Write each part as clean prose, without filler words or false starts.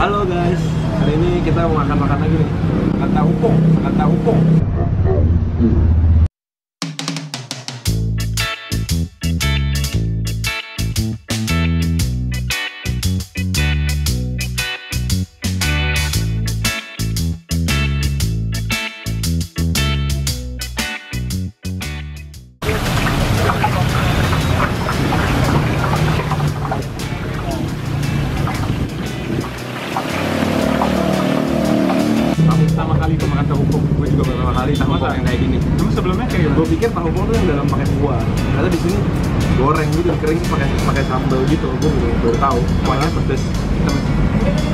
Halo guys, hari ini kita mau makan lagi nih. Makan tahu pong. Pertama kali gue makan tahu pong, gue juga pertama kali tahu pong yang kayak gini. Cuma sebelumnya kayak Gue pikir tahu pong tuh yang dalam pakai kuah, ternyata di sini goreng gitu, kering pakai sambal gitu. Gue baru tahu, kuahnya pedes.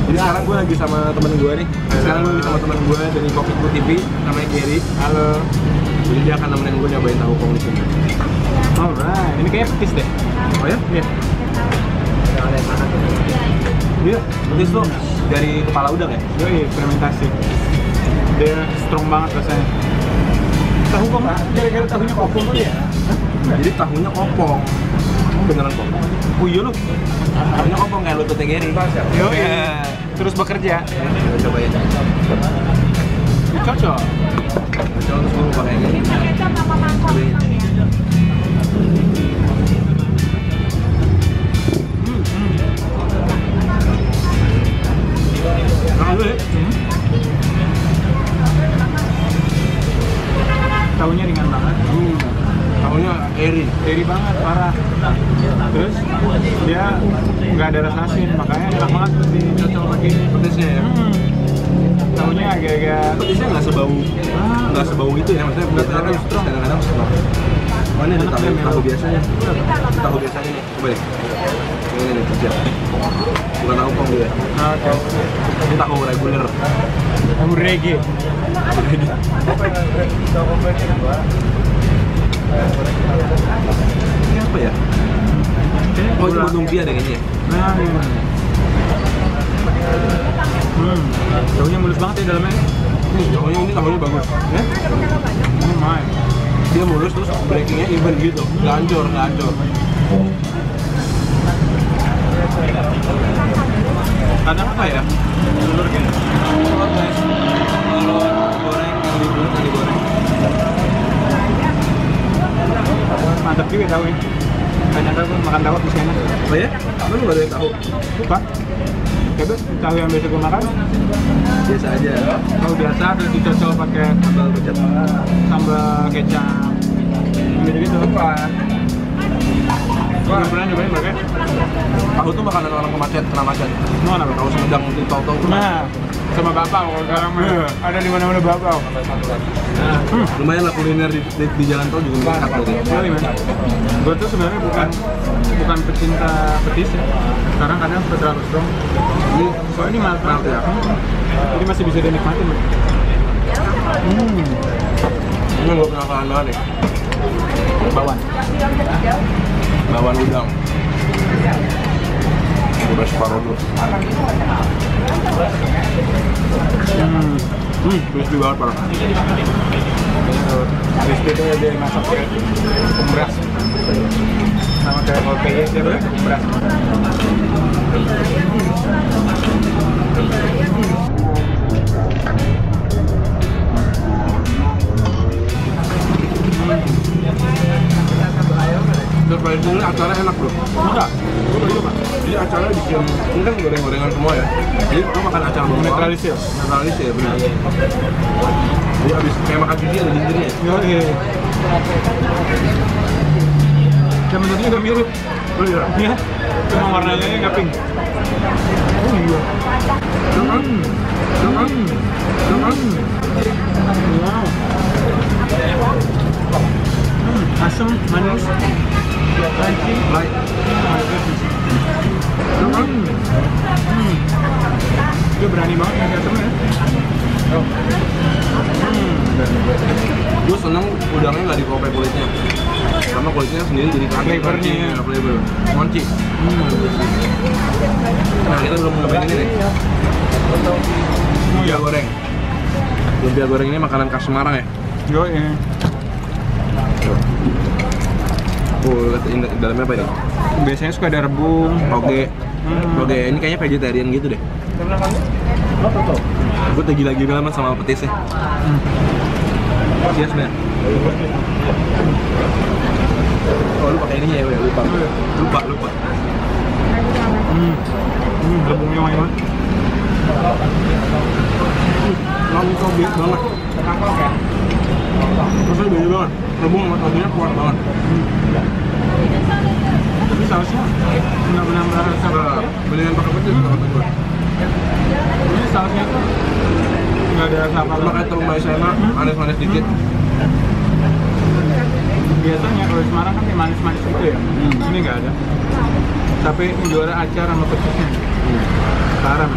Jadi sekarang gue lagi sama temen gue nih. Sekarang gue lagi sama temen gue dari Kopi Ku TV, namanya Gary. Halo. Jadi dia akan nemenin gue nyobain tahu pong di sini. Alright. Ini kayaknya petis deh. Oh ya? Iya. Iya. Petis tuh dari kepala udang ya? Yoi, fermentasi. Dia strong banget rasanya. Tahu pong gara-gara tahunya kopong tuh ya? Jadi tahunya kopong. Beneran kopong? Oh iya lu. Tahunya kopong kayak lututnya Gary. Yoi. Terus bekerja. Coba ya. Cocok. Coba terus gue pakai gini. Cobain. Nah, dulu ya. Tahunya ringan banget. Tahunya Airy banget, parah. Terus dia nggak ada rasa asin, makanya enak banget buat dicocol pakai ini. pedesnya ya. Tahunya agak-agak Pedesnya nggak sebau itu ya, maksudnya Nggak biasanya terlalu kan strong. kadang-kadang strong. Mana nih tahu biasanya? Tahu biasanya nih, coba deh. Ini nih kerja. Bukan tahu pong dia. Oke. Ini tahu reguler. Tahu reggae. Ini apa ya? Oh itu buat lumpia deh kayaknya. Nah, tahunya mulus banget ya dalamnya. Ini tahunya bagus. Ya? Main. Dia mulus terus breakingnya even gitu, nggak hancur. Kadang apa ya? Telur gitu. Kalau goreng yang digoreng. Mantap juga tahu ini. Banyak tahu makan tahu di sana. Oh ya? Lu nggak ada yang tahu? Bukan. Coba tahu yang biasa gue makan. Biasa aja. Tahu biasa terus dicocol pakai Sambal kecap. sambal kecap. Gitu-gitu. Belum pernah nyobain pakai. Tahu tuh makanan orang kena macet. Mana apa? Tahu Sumedang itu tahu tuh. Nah, sama bapak kalau sekarang mah ada di mana-mana bapak. Lumayan lah kuliner di jalan tol juga meningkat berarti. Gue tuh sebenarnya bukan pecinta petis ya. Sekarang kadang terlalu strong. Soalnya ini mantap ya. Jadi masih bisa dinikmatin. Ini gue penasaran banget nih. Bawang udang. Udah separuh dulu. Crispy banget parah. Crispy itu dia masak kayak tepung beras. Sama kayak kalau PY dia pakai tepung beras. Terus paling ini acara enak bro. Enggak, gue beli apa? Jadi acara bikin, ini kan goreng-gorengan semua ya. Jadi gue makan acar bawang. Netralisir. Netralisir, benar. Jadi abis kayak makan gigi ada jinjirnya. Iya. Dan bentuknya udah mirip. Oh iya. Iya. Cuma warnanya nggak pink. Oh iya. Wow. Asam, manis, crunchy, Right. Dia berani banget ngasih asamnya ya. Gue seneng udangnya nggak dikopek kulitnya, sama kulitnya sendiri jadi Flavornya ya. flavor, monci. Nah kita belum nyobain ini nih. Lumpia goreng. Lumpia goreng ini makanan khas Semarang ya. Yo, ini. Dalamnya apa ini? Biasanya suka ada rebung, Toge. Toge ini kayaknya vegetarian gitu deh. Gue tuh gila-gila sama petisnya. Cheers, man. Oh, lu pakai ininya ya, lupa. Rebungnya wangi banget. Langsung toge banget. Rasanya beda banget. Rebung sama togenya kuat banget. Tapi sausnya benar-benar rasa banget. Mendingan pakai petis kata gue. Ini sausnya tuh nggak ada rasa apa-apa. Cuma kayak telur maizena, manis-manis dikit. Biasanya kalau di Semarang kan kayak manis-manis gitu ya. Ini nggak ada. Tapi juara acar sama petisnya. Parah.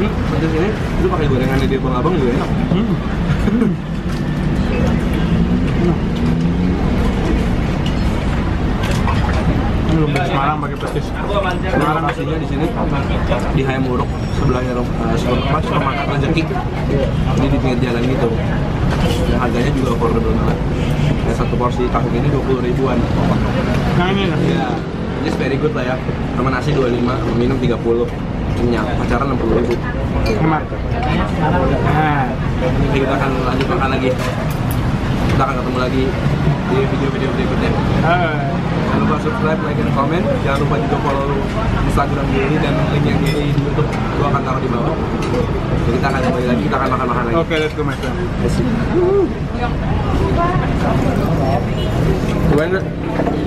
Petis ini, lu pakai gorengan di Bang Abang juga enak. Belum di Semarang pakai petis. Semarang aslinya di sini di Hayam Wuruk sebelahnya supermarket rezeki. Ini di pinggir jalan gitu. Dan harganya juga affordable banget. Yang satu porsi tahu ini 20 ribuan. Nah ini lah. Ya, just very good lah ya. Sama nasi 25, minum 30. Kenyang, pacaran 60 ribu. Hemat. Nah, Jadi kita akan lanjut makan lagi. Kita akan ketemu lagi di video-video berikutnya. Jangan lupa subscribe, like, dan komen. Jangan lupa juga follow Instagram Gary dan link yang Gary di YouTube. Gua akan taruh di bawah. Jadi kita akan kembali lagi, kita akan makan-makan lagi. oke, let's go my friend. Gimana?